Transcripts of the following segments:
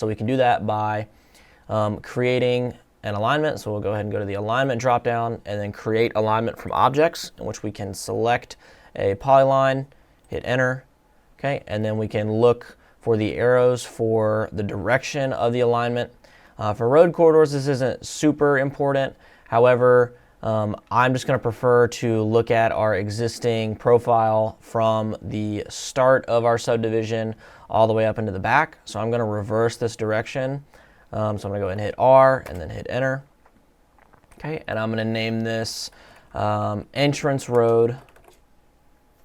So we can do that by creating an alignment. So we'll go ahead and go to the alignment dropdown and then create alignment from objects, in which we can select a polyline, hit enter, okay, and then we can look for the arrows for the direction of the alignment. For road corridors, this isn't super important. However, I'm just going to prefer to look at our existing profile from the start of our subdivision all the way up into the back. So I'm going to reverse this direction. So I'm going to go ahead and hit R and then hit enter. Okay, and I'm going to name this entrance road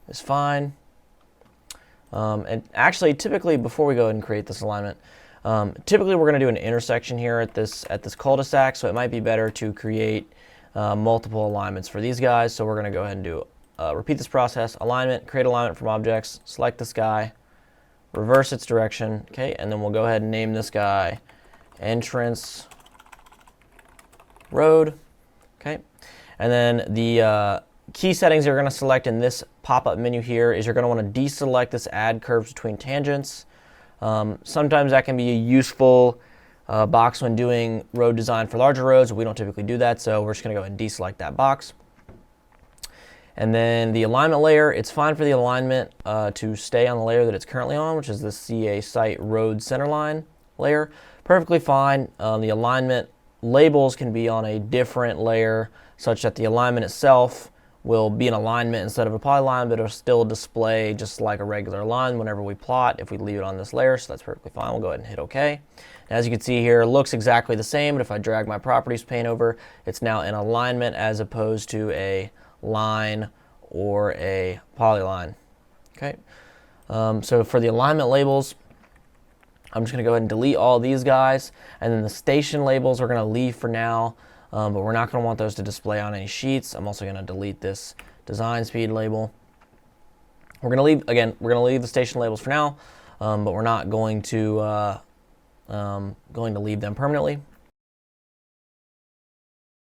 is fine. And actually, typically, before we go ahead and create this alignment, typically we're going to do an intersection here at this cul-de-sac, so it might be better to create multiple alignments for these guys. So we're going to go ahead and do repeat this process: alignment, create alignment from objects, select this guy, reverse its direction, okay, and then we'll go ahead and name this guy entrance road, okay, and then the key settings you're going to select in this pop-up menu here is you're going to want to deselect this add curves between tangents. Sometimes that can be a useful box when doing road design for larger roads. We don't typically do that, so we're just going to go ahead and deselect that box. And then the alignment layer, it's fine for the alignment to stay on the layer that it's currently on, which is the CA Site Road Centerline layer. Perfectly fine. The alignment labels can be on a different layer, such that the alignment itself will be an alignment instead of a polyline, but it'll still display just like a regular line whenever we plot if we leave it on this layer, so that's perfectly fine. We'll go ahead and hit OK. As you can see here, it looks exactly the same, but if I drag my properties pane over, it's now in alignment as opposed to a line or a polyline. Okay, so for the alignment labels, I'm just going to go ahead and delete all these guys, and then the station labels we're going to leave for now, but we're not going to want those to display on any sheets. I'm also going to delete this design speed label. We're going to leave, again, we're going to leave the station labels for now, but we're not going to leave them permanently.